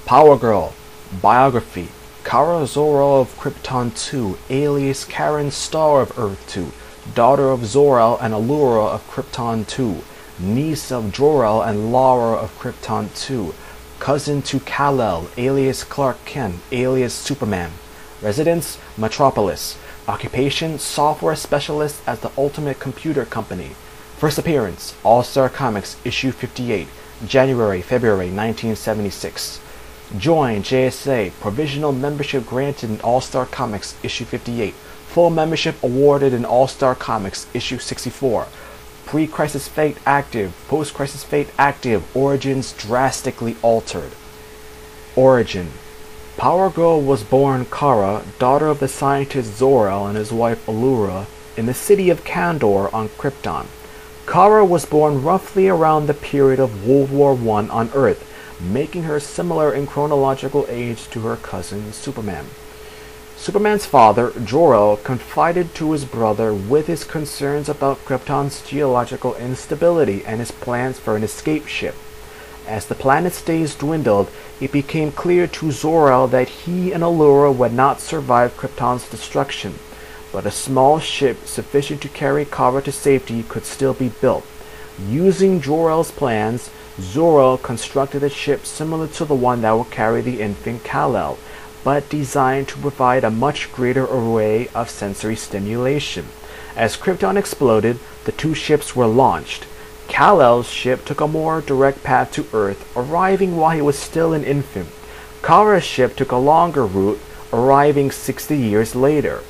Power Girl Biography. Kara Zor-El of Krypton 2, alias Karen Star of Earth 2, daughter of Zor-El and Allura of Krypton 2, niece of Jor-El and Lara of Krypton 2, cousin to Kal-El, alias Clark Kent, alias Superman. Residence, Metropolis. Occupation, software specialist at the Ultimate Computer Company. First appearance, All-Star Comics, issue 58, January-February 1976. Join JSA, provisional membership granted in All-Star Comics, issue 58. Full membership awarded in All-Star Comics, issue 64. Pre-Crisis Fate active, post-Crisis Fate active, origins drastically altered. Origin. Power Girl was born Kara, daughter of the scientist Zor-El and his wife Allura, in the city of Kandor on Krypton. Kara was born roughly around the period of World War I on Earth, making her similar in chronological age to her cousin Superman. Superman's father, Jor-El, confided to his brother with his concerns about Krypton's geological instability and his plans for an escape ship. As the planet's days dwindled, it became clear to Zor-El that he and Allura would not survive Krypton's destruction, but a small ship sufficient to carry Kara to safety could still be built. Using Jor-El's plans, Zor-El constructed a ship similar to the one that would carry the infant Kal-El, but designed to provide a much greater array of sensory stimulation. As Krypton exploded, the two ships were launched. Kal-El's ship took a more direct path to Earth, arriving while he was still an infant. Kara's ship took a longer route, arriving 60 years later.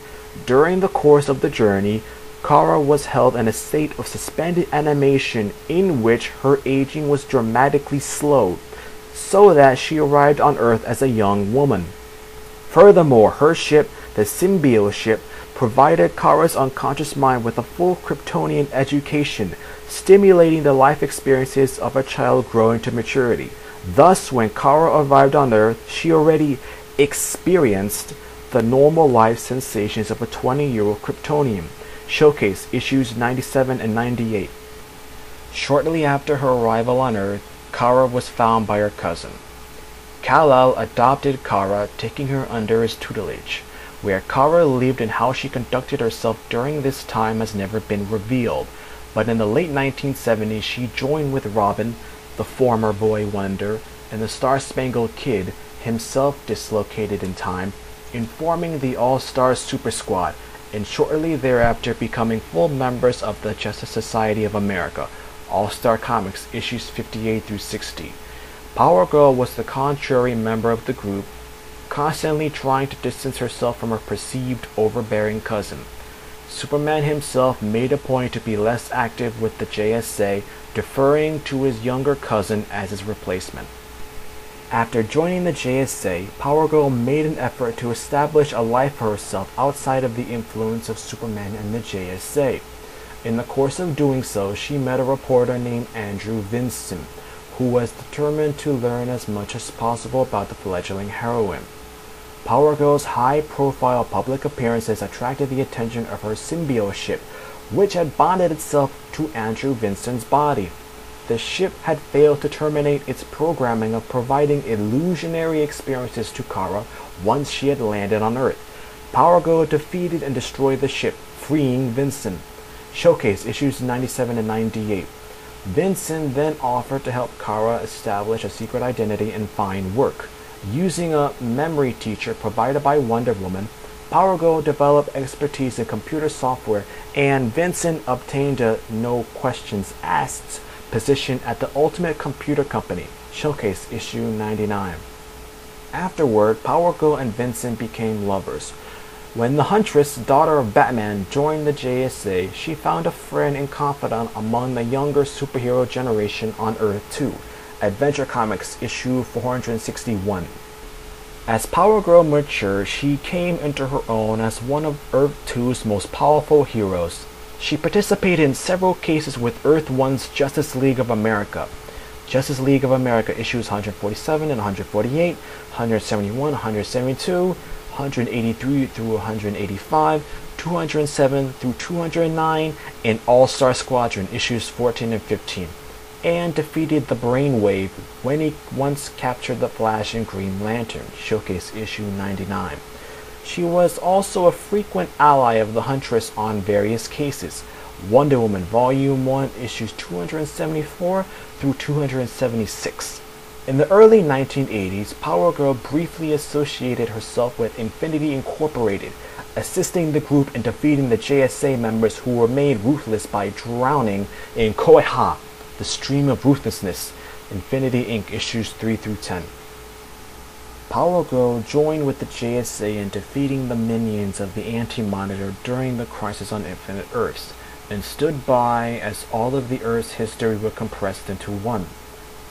During the course of the journey, Kara was held in a state of suspended animation in which her aging was dramatically slowed, so that she arrived on Earth as a young woman. Furthermore, her ship, the Symbiote ship, provided Kara's unconscious mind with a full Kryptonian education, stimulating the life experiences of a child growing to maturity. Thus, when Kara arrived on Earth, she already experienced the normal life sensations of a 20-year-old Kryptonian. Showcase issues 97 and 98. Shortly after her arrival on Earth, Kara was found by her cousin. Kal-El adopted Kara, taking her under his tutelage. Where Kara lived and how she conducted herself during this time has never been revealed, but in the late 1970s she joined with Robin, the former Boy Wonder, and the Star-Spangled Kid, himself dislocated in time, in forming the All-Star Super Squad, and shortly thereafter becoming full members of the Justice Society of America, All-Star Comics issues 58 through 60. Power Girl was the contrary member of the group, constantly trying to distance herself from her perceived overbearing cousin. Superman himself made a point to be less active with the JSA, deferring to his younger cousin as his replacement. After joining the JSA, Power Girl made an effort to establish a life for herself outside of the influence of Superman and the JSA. In the course of doing so, she met a reporter named Andrew Vincent, who was determined to learn as much as possible about the fledgling heroine. Power Girl's high-profile public appearances attracted the attention of her Symbiote ship, which had bonded itself to Andrew Vincent's body. The ship had failed to terminate its programming of providing illusionary experiences to Kara once she had landed on Earth. Power Girl defeated and destroyed the ship, freeing Vincent. Showcase issues 97 and 98. Vincent then offered to help Kara establish a secret identity and find work. Using a memory teacher provided by Wonder Woman, Power Girl developed expertise in computer software, and Vincent obtained a no questions asked position at the Ultimate Computer Company. Showcase issue 99. Afterward, Power Girl and Vincent became lovers. When the Huntress, daughter of Batman, joined the JSA, she found a friend and confidant among the younger superhero generation on Earth 2. Adventure Comics issue 461. As Power Girl matured, she came into her own as one of Earth 2's most powerful heroes. She participated in several cases with Earth 1's Justice League of America. Justice League of America issues 147 and 148, 171, 172, 183 through 185, 207 through 209, and All-Star Squadron issues 14 and 15. and defeated the Brainwave when he once captured the Flash and Green Lantern, Showcase issue 99. She was also a frequent ally of the Huntress on various cases. Wonder Woman Volume 1, issues 274 through 276. In the early 1980s, Power Girl briefly associated herself with Infinity Incorporated, assisting the group in defeating the JSA members who were made ruthless by drowning in Koeha, the stream of ruthlessness, Infinity Inc. issues 3 through 10. Power Girl joined with the JSA in defeating the minions of the Anti-Monitor during the Crisis on Infinite Earths, and stood by as all of the Earth's history were compressed into one.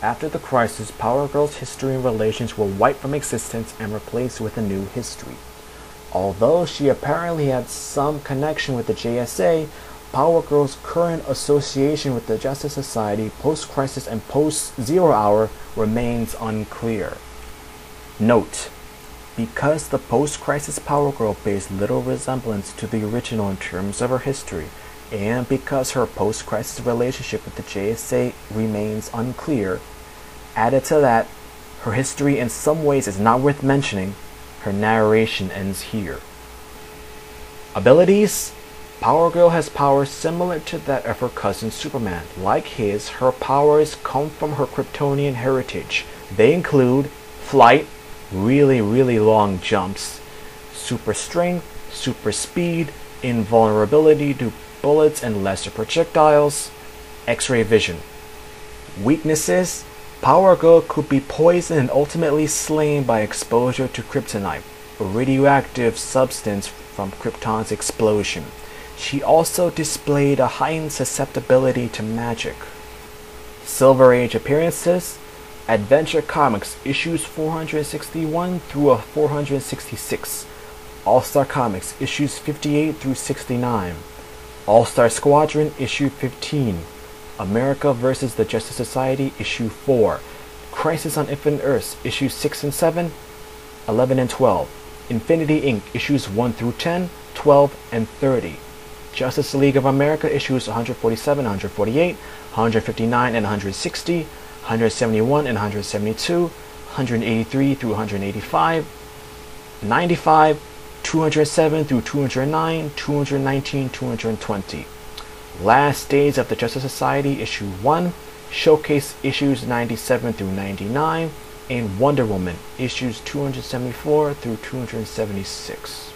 After the crisis, Power Girl's history and relations were wiped from existence and replaced with a new history. Although she apparently had some connection with the JSA, Power Girl's current association with the Justice Society post-crisis and post-Zero Hour remains unclear. Note: because the post-crisis Power Girl bears little resemblance to the original in terms of her history, and because her post-crisis relationship with the JSA remains unclear, added to that, her history in some ways is not worth mentioning, her narration ends here. Abilities: Power Girl has powers similar to that of her cousin Superman. Like his, her powers come from her Kryptonian heritage. They include flight, really long jumps, super strength, super speed, invulnerability to bullets and lesser projectiles, X-ray vision. Weaknesses: Power Girl could be poisoned and ultimately slain by exposure to kryptonite, a radioactive substance from Krypton's explosion. She also displayed a heightened susceptibility to magic. Silver Age appearances: Adventure Comics issues 461 through 466, All-Star Comics issues 58 through 69, All-Star Squadron issue 15, America vs. the Justice Society issue 4, Crisis on Infinite Earths issues 6 and 7, 11 and 12, Infinity Inc. issues 1 through 10, 12 and 30, Justice League of America issues 147, 148, 159 and 160, 171 and 172, 183 through 185, 95, 207 through 209, 219, 220. Last Days of the Justice Society issue 1, Showcase issues 97 through 99, and Wonder Woman issues 274 through 276.